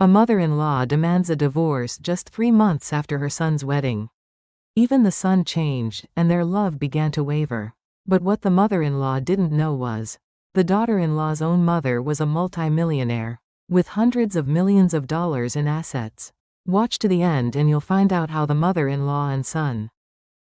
A mother-in-law demands a divorce just 3 months after her son's wedding. Even the son changed, and their love began to waver. But what the mother-in-law didn't know was, the daughter-in-law's own mother was a multi-millionaire, with hundreds of millions of dollars in assets. Watch to the end and you'll find out how the mother-in-law and son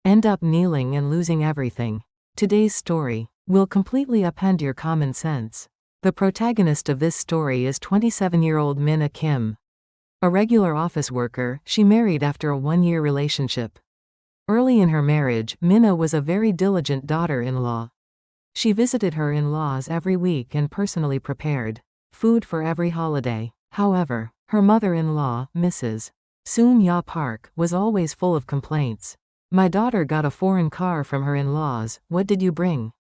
end up kneeling and losing everything. Today's story will completely upend your common sense. The protagonist of this story is 27-year-old Min-a Kim. A regular office worker, she married after a 1-year relationship. Early in her marriage, Min-a was a very diligent daughter-in-law. She visited her in-laws every week and personally prepared food for every holiday. However, her mother-in-law, Mrs. Soon-ya Park, was always full of complaints. "My daughter got a foreign car from her in-laws, what did you bring?"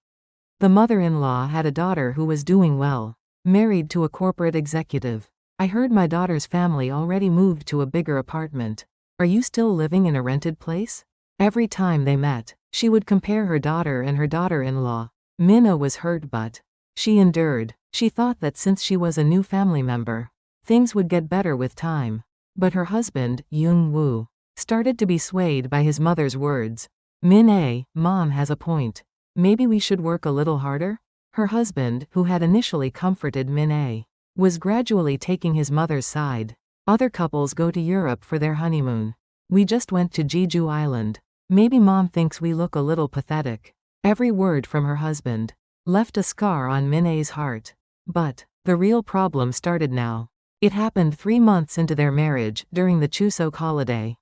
The mother-in-law had a daughter who was doing well, married to a corporate executive. "I heard my daughter's family already moved to a bigger apartment. Are you still living in a rented place?" Every time they met, she would compare her daughter and her daughter-in-law. Min-a was hurt but she endured. She thought that since she was a new family member, things would get better with time. But her husband, Young-woo, started to be swayed by his mother's words. "Min-a, Mom has a point. Maybe we should work a little harder?" Her husband, who had initially comforted Min-a, was gradually taking his mother's side. "Other couples go to Europe for their honeymoon. We just went to Jeju Island. Maybe Mom thinks we look a little pathetic." Every word from her husband left a scar on Min-a's heart. But the real problem started now. It happened 3 months into their marriage, during the Chuseok holiday.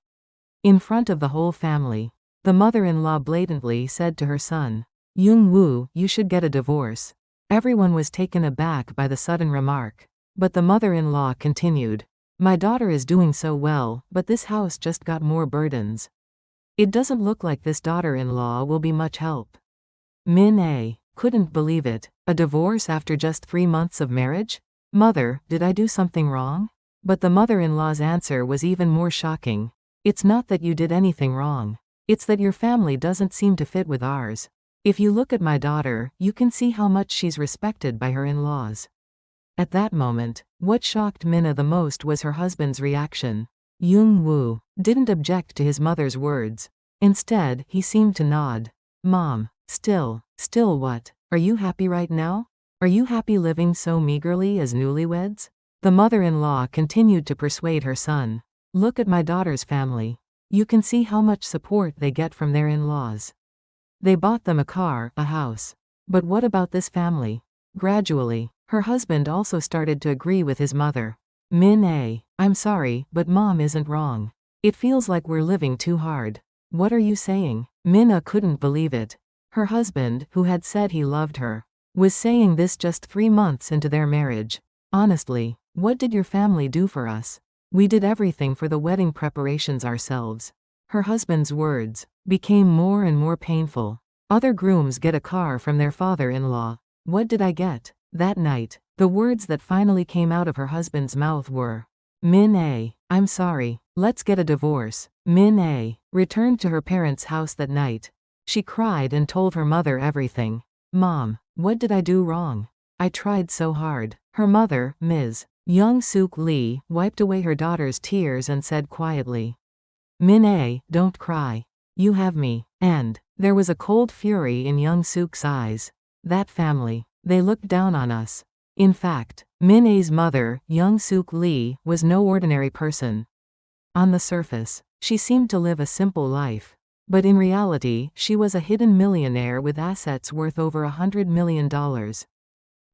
In front of the whole family, the mother-in-law blatantly said to her son, "Young-woo, you should get a divorce." Everyone was taken aback by the sudden remark. But the mother-in-law continued, "My daughter is doing so well, but this house just got more burdens. It doesn't look like this daughter-in-law will be much help." Min-a couldn't believe it. A divorce after just 3 months of marriage? "Mother, did I do something wrong?" But the mother-in-law's answer was even more shocking. "It's not that you did anything wrong. It's that your family doesn't seem to fit with ours. If you look at my daughter, you can see how much she's respected by her in-laws." At that moment, what shocked Min-a the most was her husband's reaction. Young-woo didn't object to his mother's words. Instead, he seemed to nod. "Mom, still what? Are you happy right now? Are you happy living so meagerly as newlyweds?" The mother-in-law continued to persuade her son. "Look at my daughter's family. You can see how much support they get from their in-laws. They bought them a car, a house. But what about this family?" Gradually, her husband also started to agree with his mother. "Min-a, I'm sorry, but Mom isn't wrong. It feels like we're living too hard." "What are you saying?" Min-a couldn't believe it. Her husband, who had said he loved her, was saying this just 3 months into their marriage. "Honestly, what did your family do for us? We did everything for the wedding preparations ourselves." Her husband's words became more and more painful. "Other grooms get a car from their father-in-law. What did I get?" That night, the words that finally came out of her husband's mouth were, "Min-a, I'm sorry, let's get a divorce." Min-a returned to her parents' house that night. She cried and told her mother everything. "Mom, what did I do wrong? I tried so hard." Her mother, Ms. Young-suk Lee, wiped away her daughter's tears and said quietly, "Min-a, don't cry. You have me." And there was a cold fury in Young-suk's eyes. "That family, they looked down on us." In fact, Min-a's mother, Young-suk Lee, was no ordinary person. On the surface, she seemed to live a simple life. But in reality, she was a hidden millionaire with assets worth over $100 million.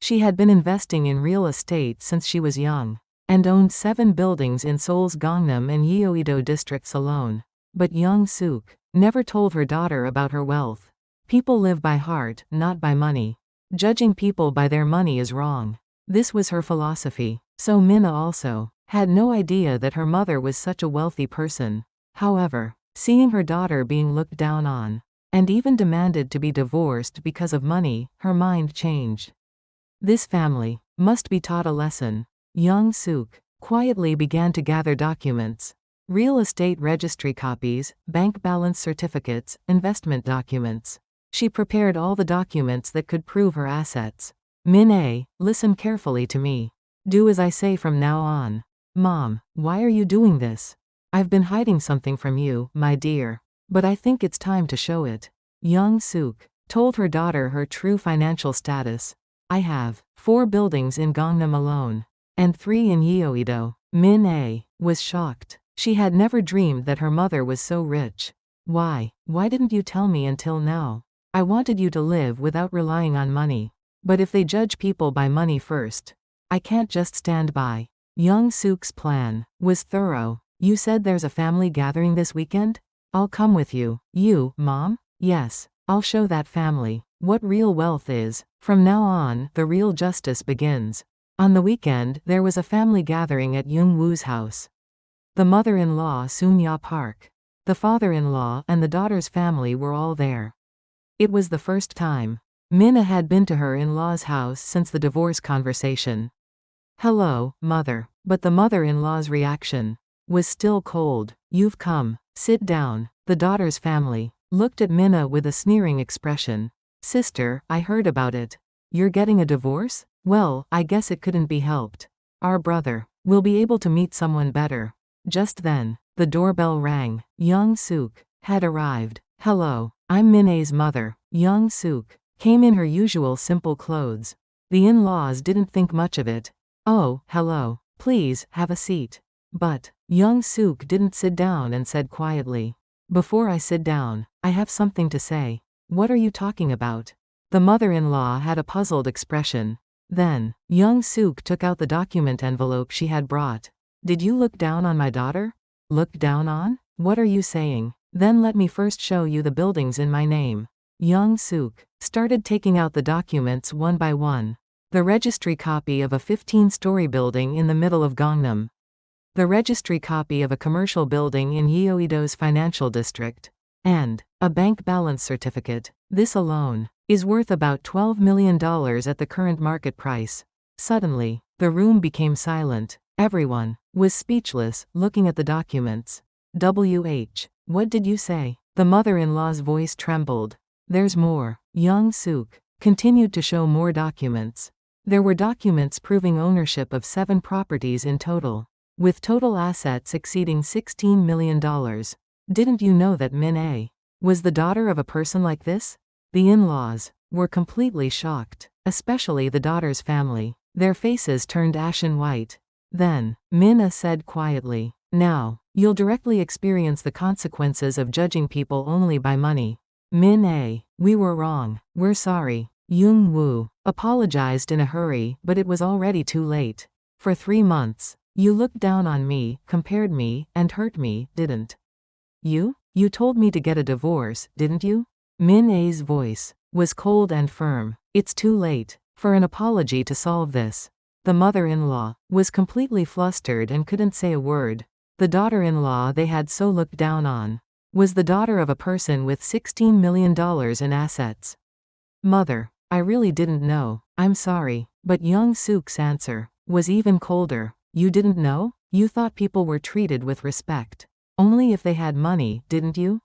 She had been investing in real estate since she was young, and owned 7 buildings in Seoul's Gangnam and Yeouido districts alone. But Young-suk never told her daughter about her wealth. People live by heart, not by money. Judging people by their money is wrong. This was her philosophy. So Min-a also had no idea that her mother was such a wealthy person. However, seeing her daughter being looked down on, and even demanded to be divorced because of money, her mind changed. This family must be taught a lesson. Young-suk quietly began to gather documents. Real estate registry copies, bank balance certificates, investment documents. She prepared all the documents that could prove her assets. "Min-a, listen carefully to me. Do as I say from now on. Mom, why are you doing this? I've been hiding something from you, my dear. But I think it's time to show it. Young Suk told her daughter her true financial status. I have 4 buildings in Gangnam alone. And 3 in Yeouido. Min-ae was shocked. She had never dreamed that her mother was so rich. Why didn't you tell me until now? I wanted you to live without relying on money. But if they judge people by money first, I can't just stand by. Young Suk's plan was thorough. You said there's a family gathering this weekend? I'll come with you. You, Mom? Yes, I'll show that family what real wealth is. From now on, the real justice begins. On the weekend, there was a family gathering at Young Woo's house. The mother-in-law Sunya Park, the father-in-law and the daughter's family were all there. It was the first time Minna had been to her in-law's house since the divorce conversation. Hello, mother. But the mother-in-law's reaction was still cold. You've come. Sit down. The daughter's family looked at Minna with a sneering expression. Sister, I heard about it. You're getting a divorce? Well, I guess it couldn't be helped. Our brother will be able to meet someone better. Just then, the doorbell rang. Young Suk had arrived. Hello, I'm Min-ae's mother. Young Suk came in her usual simple clothes. The in-laws didn't think much of it. Oh, hello. Please, have a seat. But Young Suk didn't sit down and said quietly, before I sit down, I have something to say. What are you talking about? The mother-in-law had a puzzled expression. Then, Young Suk took out the document envelope she had brought. Did you look down on my daughter? Look down on? What are you saying? Then let me first show you the buildings in my name. Young Suk started taking out the documents one by one. The registry copy of a 15-story building in the middle of Gangnam. The registry copy of a commercial building in Yeouido's financial district. And a bank balance certificate. This alone is worth about $12 million at the current market price. Suddenly, the room became silent. Everyone was speechless, looking at the documents. What did you say? The mother-in-law's voice trembled. There's more. Young Suk continued to show more documents. There were documents proving ownership of 7 properties in total, with total assets exceeding $16 million. Didn't you know that Min-ae was the daughter of a person like this? The in-laws were completely shocked, especially the daughter's family. Their faces turned ashen white. Then, Minna said quietly, now, you'll directly experience the consequences of judging people only by money. Min-ae, we were wrong. We're sorry. Young Woo apologized in a hurry, but it was already too late. For 3 months, you looked down on me, compared me, and hurt me, didn't you? You told me to get a divorce, didn't you? Min-ae's voice was cold and firm. It's too late for an apology to solve this. The mother-in-law was completely flustered and couldn't say a word. The daughter-in-law they had so looked down on was the daughter of a person with $16 million in assets. Mother, I really didn't know. I'm sorry. But Young Suk's answer was even colder. You didn't know? You thought people were treated with respect only if they had money, didn't you?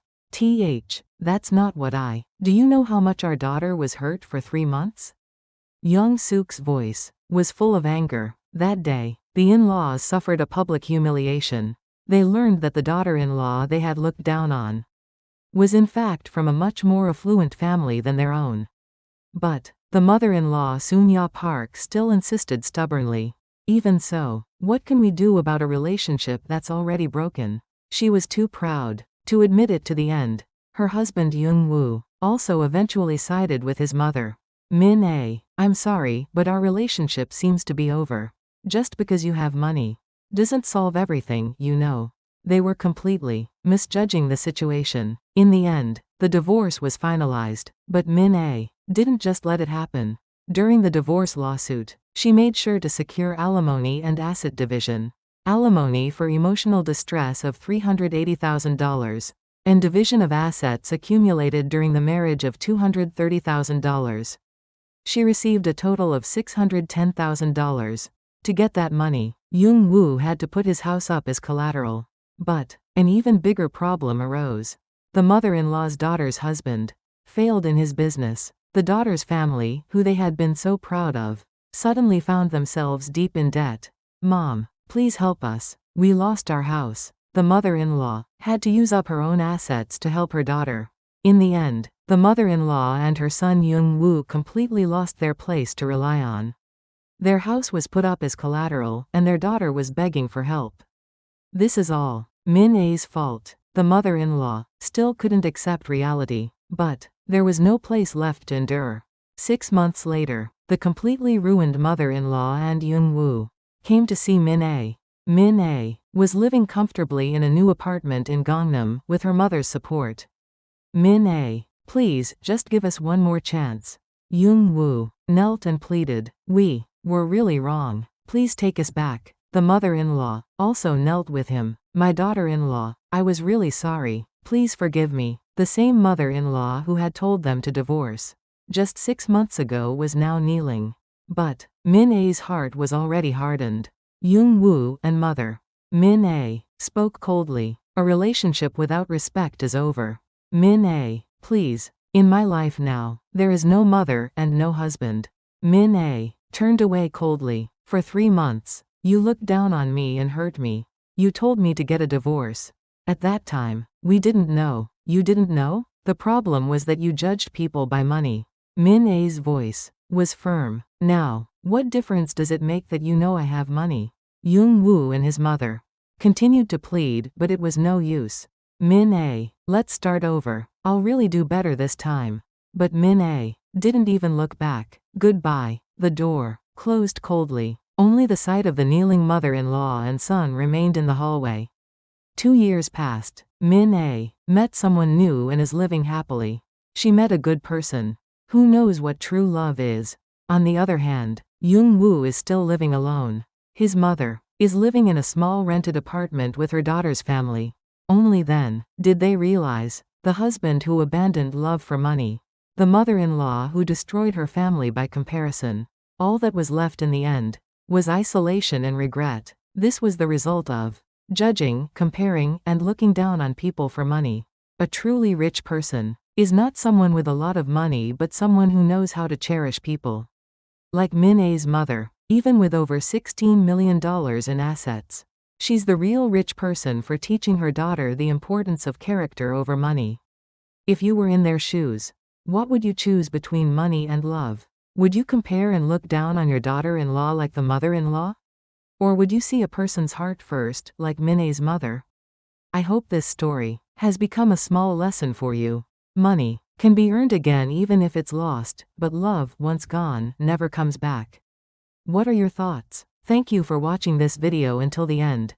That's not what I. Do you know how much our daughter was hurt for 3 months? Young Suk's voice was full of anger. That day, the in-laws suffered a public humiliation. They learned that the daughter-in-law they had looked down on was in fact from a much more affluent family than their own. But the mother-in-law Sunya Park still insisted stubbornly. Even so, what can we do about a relationship that's already broken? She was too proud to admit it to the end. Her husband Young Woo also eventually sided with his mother. Min-ae, I'm sorry, but our relationship seems to be over. Just because you have money doesn't solve everything, you know. They were completely misjudging the situation. In the end, the divorce was finalized, but Min-ae didn't just let it happen. During the divorce lawsuit, she made sure to secure alimony and asset division. Alimony for emotional distress of $380,000, and division of assets accumulated during the marriage of $230,000. She received a total of $610,000. To get that money, Young Woo had to put his house up as collateral. But an even bigger problem arose. The mother-in-law's daughter's husband failed in his business. The daughter's family, who they had been so proud of, suddenly found themselves deep in debt. Mom, Please help us. We lost our house. The mother-in-law had to use up her own assets to help her daughter. In the end, the mother-in-law and her son Young-woo completely lost their place to rely on. Their house was put up as collateral, and their daughter was begging for help. This is all Min-ae's fault. The mother-in-law still couldn't accept reality, but there was no place left to endure. 6 months later, the completely ruined mother-in-law and Young-woo came to see Min-ae. Min-ae was living comfortably in a new apartment in Gangnam with her mother's support. Min-ae, please, just give us one more chance. Young-woo knelt and pleaded. We were really wrong. Please take us back. The mother-in-law also knelt with him. My daughter-in-law, I was really sorry. Please forgive me. The same mother-in-law who had told them to divorce just 6 months ago was now kneeling. But Min-ae's heart was already hardened. Young-woo and mother. Min-ae spoke coldly. A relationship without respect is over. Min-ae, please. In my life now, there is no mother and no husband. Min-ae turned away coldly. For 3 months, you looked down on me and hurt me. You told me to get a divorce. At that time, we didn't know. You didn't know? The problem was that you judged people by money. Min-ae's voice was firm. Now, what difference does it make that you know I have money? Young-woo and his mother continued to plead, but it was no use. Min-ae, let's start over. I'll really do better this time. But Min-ae didn't even look back. Goodbye. The door closed coldly. Only the sight of the kneeling mother-in-law and son remained in the hallway. 2 years passed. Min-ae met someone new and is living happily. She met a good person. Who knows what true love is? On the other hand, Young-woo is still living alone. His mother is living in a small rented apartment with her daughter's family. Only then did they realize the husband who abandoned love for money, the mother-in-law who destroyed her family by comparison. All that was left in the end was isolation and regret. This was the result of judging, comparing, and looking down on people for money. A truly rich person is not someone with a lot of money but someone who knows how to cherish people. Like Min-ae's mother, even with over $16 million in assets, she's the real rich person for teaching her daughter the importance of character over money. If you were in their shoes, what would you choose between money and love? Would you compare and look down on your daughter-in-law like the mother-in-law? Or would you see a person's heart first, like Min-ae's mother? I hope this story has become a small lesson for you. Money can be earned again even if it's lost, but love, once gone, never comes back. What are your thoughts? Thank you for watching this video until the end.